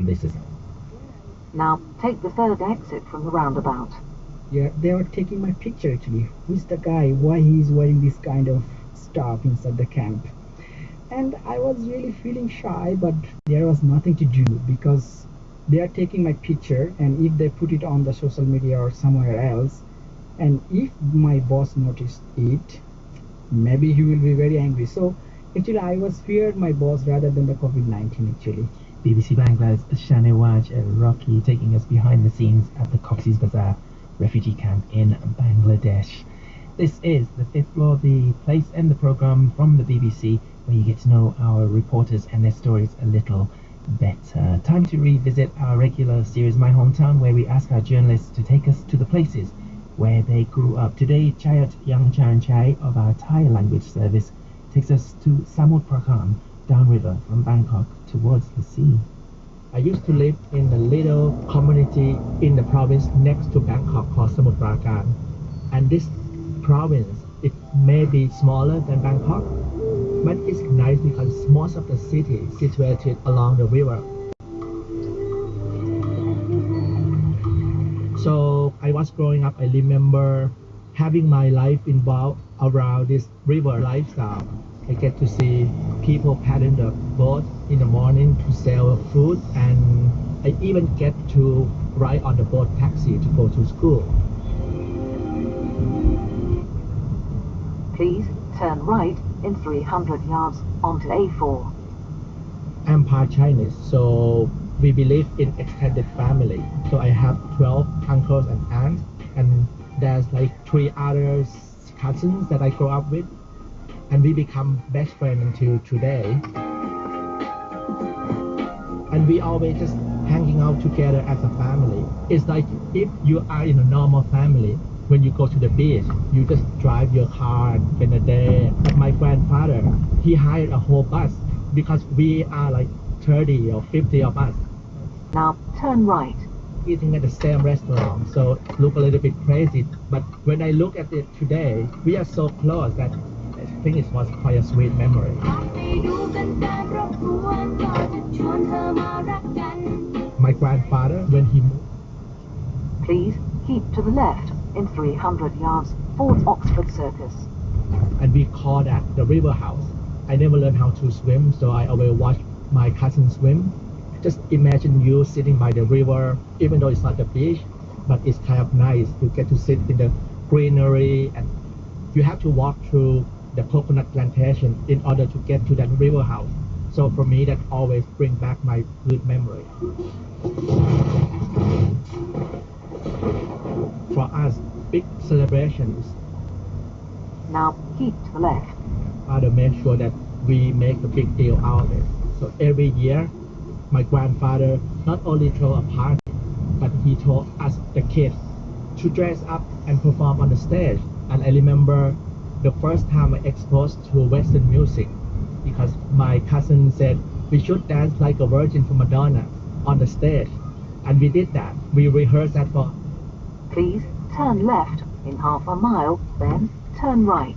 This is Now take the third exit from the roundabout. Yeah, they were taking my picture actually. Who's the guy? Why he's wearing this kind of stuff inside the camp? And I was really feeling shy, but there was nothing to do because they are taking my picture, and if they put it on the social media or somewhere else, and if my boss noticed it, maybe he will be very angry. So actually I was feared my boss rather than the COVID-19 actually. BBC Bangla's Shanewaj Rocky taking us behind the scenes at the Cox's Bazar refugee camp in Bangladesh. This is the fifth floor, the place in the programme from the BBC where you get to know our reporters and their stories a little better. Time to revisit our regular series My Hometown, where we ask our journalists to take us to the places where they grew up. Today, Chayat Yangchan of our Thai language service takes us to Samut Prakan, downriver from Bangkok towards the sea. I used to live in a little community in the province next to Bangkok called Samut Prakan. And this province, it may be smaller than Bangkok, but it's nice because most of the city is situated along the river. So I was growing up, I remember having my life involved around this river lifestyle. I get to see people paddling the boat in the morning to sell food, and I even get to ride on the boat taxi to go to school. Please turn right in 300 yards onto A4. I'm part Chinese, so we believe in extended family. So I have 12 uncles and aunts, and there's like 3 other cousins that I grew up with, and we become best friends until today. And we always just hanging out together as a family. It's like if you are in a normal family, when you go to the beach, you just drive your car and spend a day. But my grandfather, he hired a whole bus because we are like 30 or 50 of us. Now turn right. Eating at the same restaurant, so look a little bit crazy. But when I look at it today, we are so close that I think it was quite a sweet memory. My grandfather, when he moved, Please keep to the left in 300 yards Fort Oxford Circus. and we call that the river house. I never learned how to swim, so I always watch my cousin swim. Just imagine you sitting by the river, even though it's not the beach, but it's kind of nice. You get to sit in the greenery, and you have to walk through the coconut plantation in order to get to that river house. So for me, that always brings back my good memory. For us, big celebrations Now keep to the left. are to make sure that we make a big deal out of it. So every year, my grandfather not only throw a party, but he told us, the kids, to dress up and perform on the stage. And I remember the first time I exposed to Western music, because my cousin said we should dance like a virgin for Madonna on the stage. And we did that. We rehearsed that for. Please turn left in half a mile, then turn right.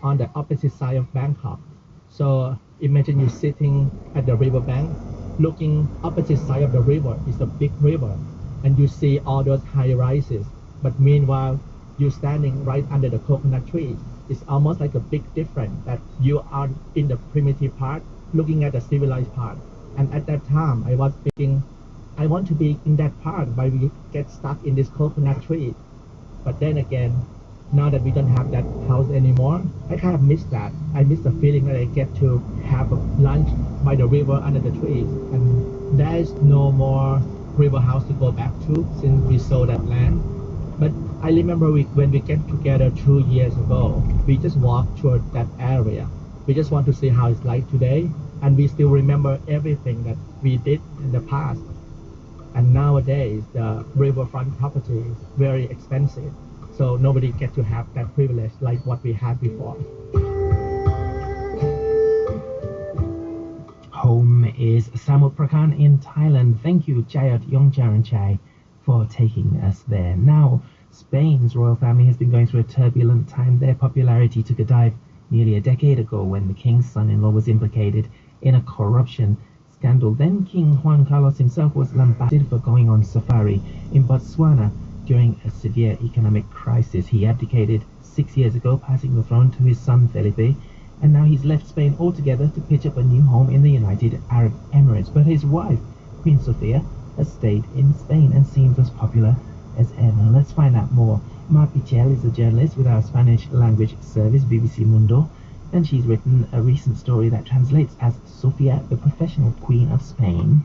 On the opposite side of Bangkok. So imagine you sitting at the riverbank, looking opposite side of the river is a big river, and you see all those high rises. But meanwhile, you standing right under the coconut tree. It's almost like a big difference that you are in the primitive part, looking at the civilized part. And at that time, I was thinking, I want to be in that part, but we get stuck in this coconut tree. But then again, now that we don't have that house anymore, I kind of miss that. I miss the feeling that I get to have a lunch by the river under the trees. And there is no more river house to go back to since we sold that land. But I remember when we get together 2 years ago, we just walked toward that area. We just want to see how it's like today. And we still remember everything that we did in the past. And nowadays, the riverfront property is very expensive. So nobody get to have that privilege like what we had before. is Samut Prakan in Thailand. Thank you, Jayat Yongcharanchai, for taking us there. Now, Spain's royal family has been going through a turbulent time. Their popularity took a dive nearly a decade ago when the king's son-in-law was implicated in a corruption scandal. Then King Juan Carlos himself was lambasted for going on safari in Botswana during a severe economic crisis. He abdicated 6 years ago, passing the throne to his son Felipe, and now he's left Spain altogether to pitch up a new home in the United Arab Emirates. But his wife, Queen Sofia, has stayed in Spain and seems as popular as ever. Let's find out more. Mar Pichel is a journalist with our Spanish language service, BBC Mundo, and she's written a recent story that translates as Sofia, the professional queen of Spain.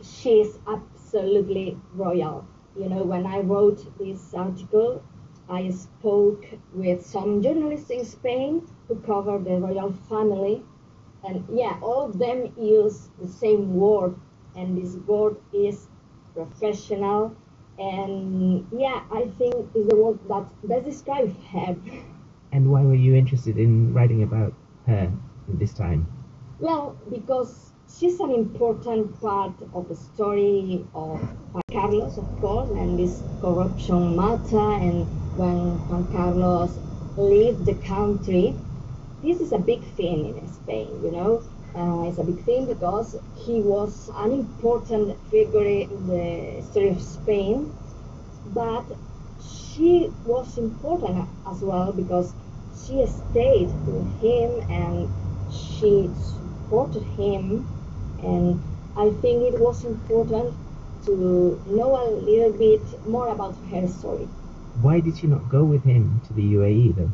She's absolutely royal. You know, when I wrote this article, I spoke with some journalists in Spain who cover the royal family, and yeah, all of them use the same word, and this word is professional, and yeah, I think is the word that best describes her. And why were you interested in writing about her this time? Well, because she's an important part of the story of Juan Carlos, of course, and this corruption matter, and when Juan Carlos left the country, this is a big thing in Spain, you know. It's a big thing because he was an important figure in the story of Spain, but she was important as well because she stayed with him and she supported him, and I think it was important to know a little bit more about her story. Why did she not go with him to the UAE though?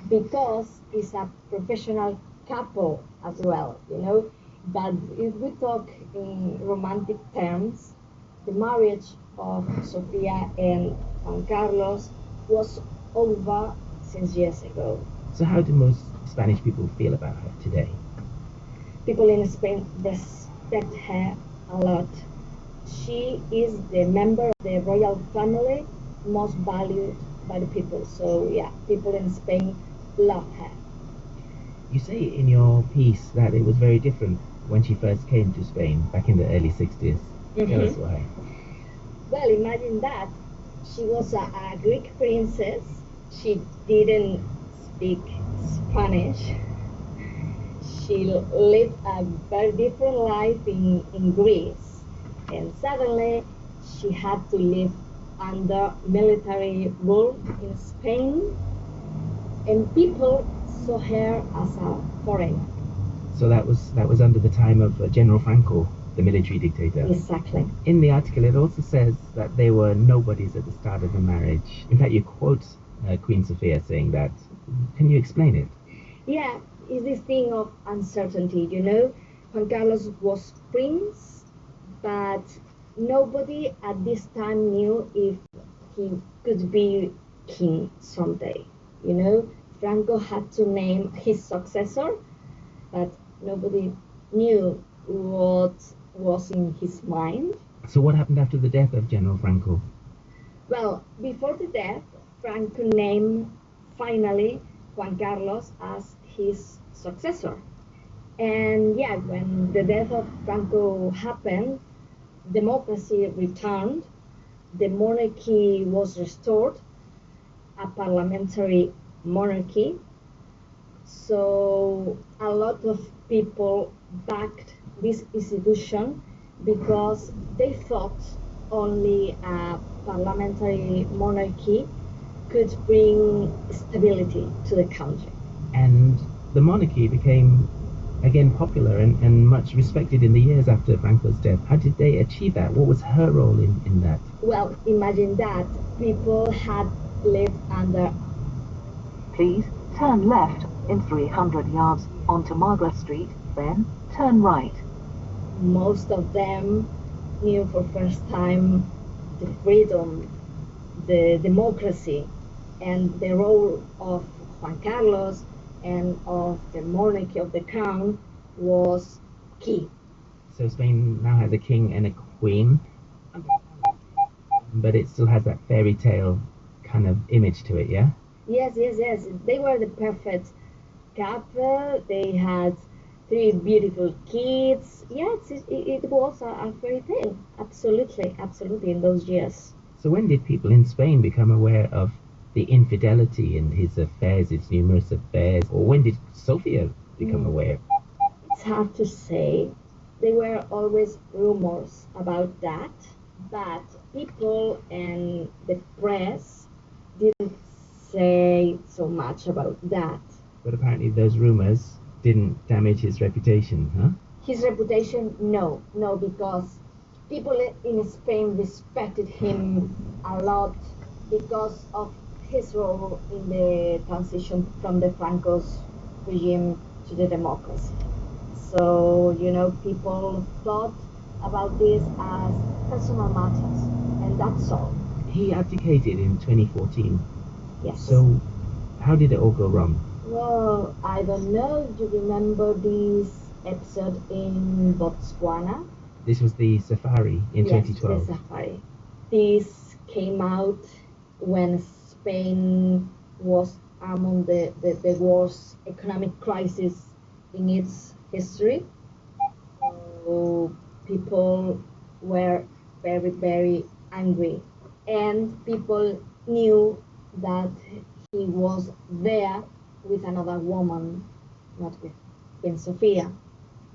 Because it's a professional couple as well, you know. But if we talk in romantic terms, the marriage of Sofia and Juan Carlos was over since years ago. So how do most Spanish people feel about her today? People in Spain respect her a lot. She is the member of the royal family most valued by the people. So yeah, people in Spain love her. You say in your piece that it was very different when she first came to Spain back in the early 60s. Tell us why. Well, imagine that. She was a Greek princess. She didn't speak Spanish. She lived a very different life in Greece. And suddenly she had to live under military rule in Spain. And people saw her as a foreigner. So that was under the time of General Franco, the military dictator. Exactly. In the article, it also says that they were nobodies at the start of the marriage. In fact, you quote Queen Sofia saying that. Can you explain it? Yeah, it's this thing of uncertainty, you know. Juan Carlos was prince, but nobody at this time knew if he could be king someday, you know. Franco had to name his successor, but nobody knew what was in his mind. So what happened after the death of General Franco? Well, before the death, Franco named finally Juan Carlos as his successor. And yeah, when the death of Franco happened, democracy returned, the monarchy was restored, a parliamentary monarchy. So a lot of people backed this institution because they thought only a parliamentary monarchy could bring stability to the country. And the monarchy became again popular and much respected in the years after Franco's death. How did they achieve that? What was her role in that? Well, imagine that people had lived under. Please turn left in 300 yards onto Margaret Street, then turn right. Most of them knew for first time the freedom, the democracy, and the role of Juan Carlos and of the monarchy of the crown was key. So Spain now has a king and a queen, but it still has that fairy tale kind of image to it, yeah? Yes. They were the perfect couple. They had three beautiful kids. Yes, it was a fairy tale. Absolutely, absolutely, in those years. So when did people in Spain become aware of the infidelity in his affairs, his numerous affairs, or when did Sofia become aware? It's hard to say. There were always rumors about that, but people and the press didn't say so much about that. But apparently those rumors didn't damage his reputation, huh? His reputation, no, because people in Spain respected him a lot because of his role in the transition from the Franco's regime to the democracy. So, people thought about this as personal matters, and that's all. He abdicated in 2014. Yes. So how did it all go wrong? Well, I don't know if you remember this episode in Botswana. This was the safari in Yes, 2012. the safari. This came out when Spain was among the worst economic crisis in its history. So people were very, very angry. And people knew that he was there with another woman, not with Queen Sofia.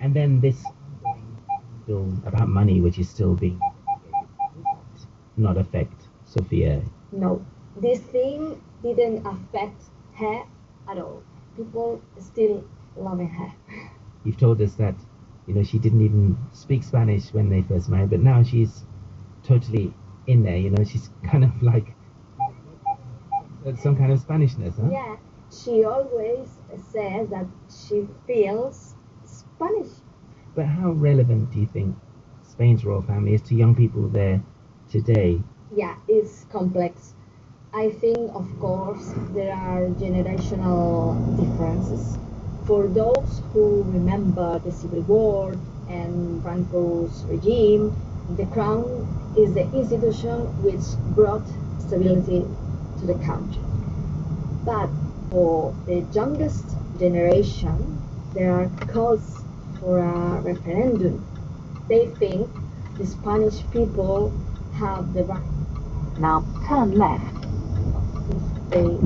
And then this bill about money, which is still being not affect Sophia. No, this thing didn't affect her at all. People still loving her. You've told us that she didn't even speak Spanish when they first married, but now she's totally in there. She's kind of like some kind of Spanishness, huh? Yeah, she always says that she feels Spanish. But how relevant do you think Spain's royal family is to young people there today? Yeah, it's complex. I think, of course, there are generational differences. For those who remember the Civil War and Franco's regime, the crown is the institution which brought stability to the country. But for the youngest generation, there are calls for a referendum. They think the Spanish people have the right. Now turn left. They